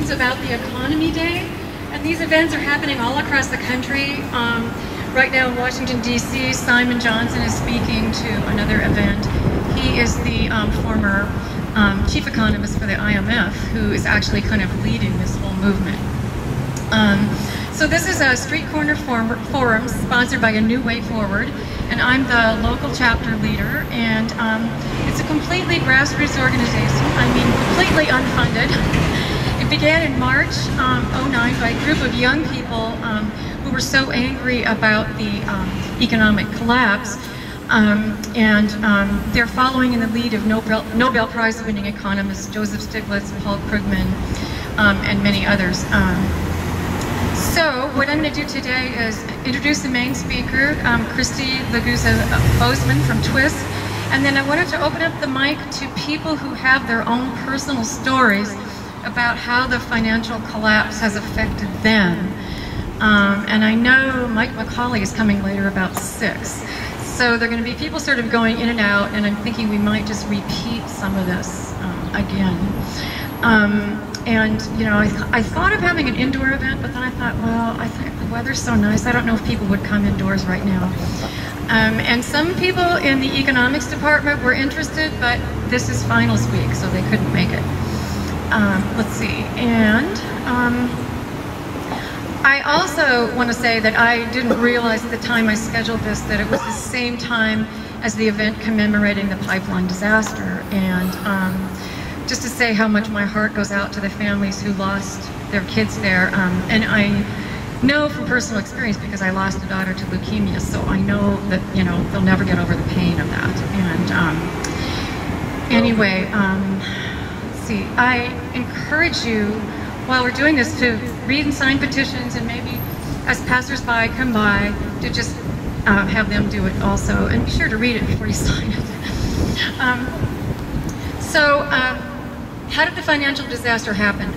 Questions About the Economy Day, and these events are happening all across the country. Right now in Washington, D.C., Simon Johnson is speaking to another event. He is the former chief economist for the IMF, who is actually kind of leading this whole movement. So this is a street corner forum sponsored by A New Way Forward, and I'm the local chapter leader, and it's a completely grassroots organization, completely unfunded. It began in March '09 by a group of young people who were so angry about the economic collapse, and they're following in the lead of Nobel Prize-winning economists Joseph Stiglitz, Paul Krugman, and many others. So what I'm going to do today is introduce the main speaker, Kristi Bozeman from Twist, and then I wanted to open up the mic to people who have their own personal stories about how the financial collapse has affected them. And I know Mike McCauley is coming later about 6. So there are going to be people sort of going in and out, and I'm thinking we might just repeat some of this again. And, you know, I thought of having an indoor event, but then I thought, well, I think the weather's so nice, I don't know if people would come indoors right now. And some people in the economics department were interested, but this is finals week, so they couldn't make it. Let's see, and I also want to say that I didn't realize at the time I scheduled this that it was the same time as the event commemorating the pipeline disaster, and just to say how much my heart goes out to the families who lost their kids there. And I know from personal experience, because I lost a daughter to leukemia, so I know that, you know, they'll never get over the pain of that. And anyway, let's see, I encourage you, while we're doing this, to read and sign petitions, and maybe as passersby come by, to just have them do it also, and be sure to read it before you sign it. How did the financial disaster happen?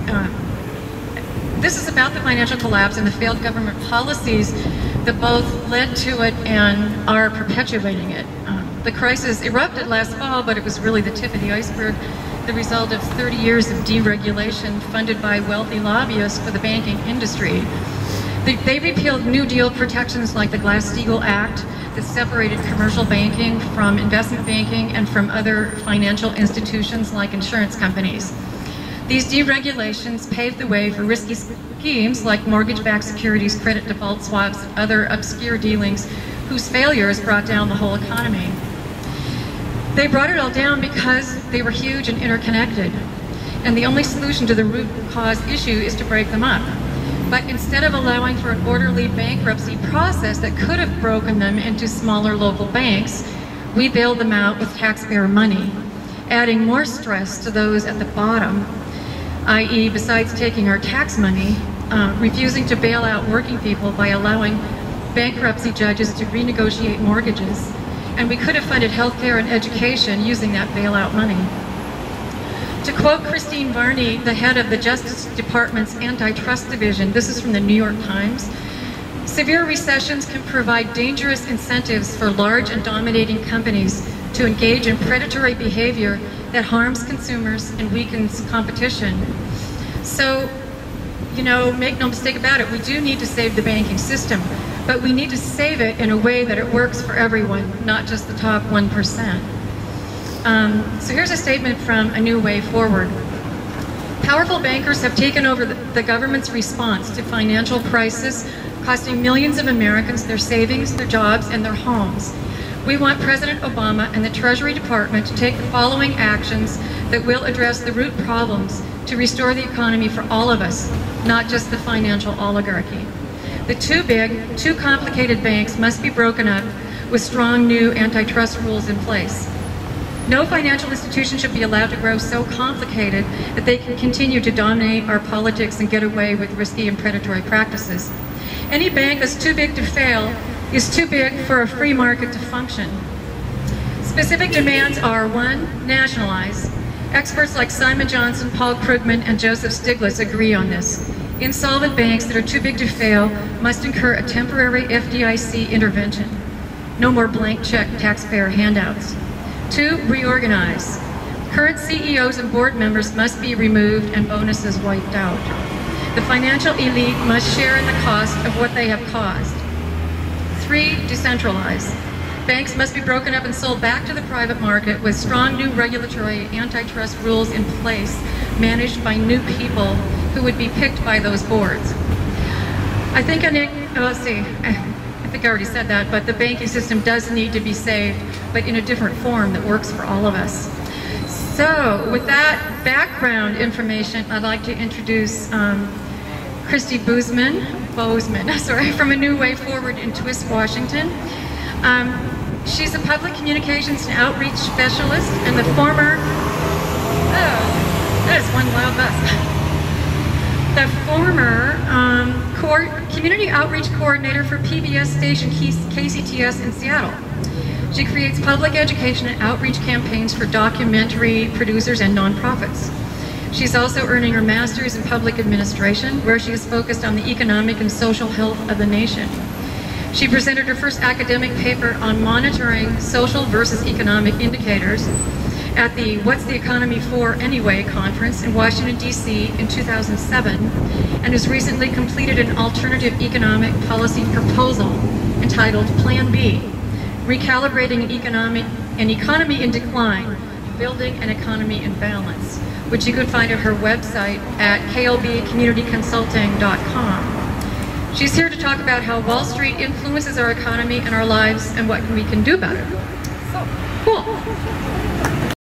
This is about the financial collapse and the failed government policies that both led to it and are perpetuating it. The crisis erupted last fall, but it was really the tip of the iceberg, the result of 30 years of deregulation funded by wealthy lobbyists for the banking industry. They repealed New Deal protections like the Glass-Steagall Act that separated commercial banking from investment banking and from other financial institutions like insurance companies. These deregulations paved the way for risky schemes like mortgage-backed securities, credit default swaps, and other obscure dealings whose failures brought down the whole economy. They brought it all down because they were huge and interconnected, and the only solution to the root cause issue is to break them up. But instead of allowing for an orderly bankruptcy process that could have broken them into smaller local banks, we bailed them out with taxpayer money, adding more stress to those at the bottom, i.e., besides taking our tax money, refusing to bail out working people by allowing bankruptcy judges to renegotiate mortgages, and we could have funded healthcare and education using that bailout money. To quote Christine Varney, the head of the Justice Department's Antitrust Division, this is from the New York Times, severe recessions can provide dangerous incentives for large and dominating companies to engage in predatory behavior that harms consumers and weakens competition. So, you know, make no mistake about it, we do need to save the banking system, but we need to save it in a way that it works for everyone, not just the top 1%. So here's a statement from A New Way Forward. Powerful bankers have taken over the government's response to financial crisis, costing millions of Americans their savings, their jobs, and their homes. We want President Obama and the Treasury Department to take the following actions that will address the root problems to restore the economy for all of us, not just the financial oligarchy. The too big, too complicated banks must be broken up with strong new antitrust rules in place. No financial institution should be allowed to grow so complicated that they can continue to dominate our politics and get away with risky and predatory practices. Any bank that's too big to fail is too big for a free market to function. Specific demands are: 1, nationalize. Experts like Simon Johnson, Paul Krugman, and Joseph Stiglitz agree on this. Insolvent banks that are too big to fail must incur a temporary FDIC intervention. No more blank check taxpayer handouts. 2, reorganize. Current CEOs and board members must be removed and bonuses wiped out. The financial elite must share in the cost of what they have caused. 3, decentralize. Banks must be broken up and sold back to the private market with strong new regulatory antitrust rules in place, managed by new people who would be picked by those boards. I think I already said that, but the banking system does need to be saved, but in a different form that works for all of us. So, with that background information, I'd like to introduce Kristi Bozeman, from A New Way Forward in Twist, Washington. She's a public communications and outreach specialist and the former, that is one loud bus. The former community outreach coordinator for PBS station KCTS in Seattle. She creates public education and outreach campaigns for documentary producers and nonprofits. She's also earning her master's in public administration, where she is focused on the economic and social health of the nation. She presented her first academic paper on monitoring social versus economic indicators at the What's the Economy For Anyway conference in Washington, D.C. in 2007, and has recently completed an alternative economic policy proposal entitled Plan B, Recalibrating an Economy in Decline, Building an Economy in Balance, which you can find at her website at klbcommunityconsulting.com. She's here to talk about how Wall Street influences our economy and our lives and what we can do about it. So, cool.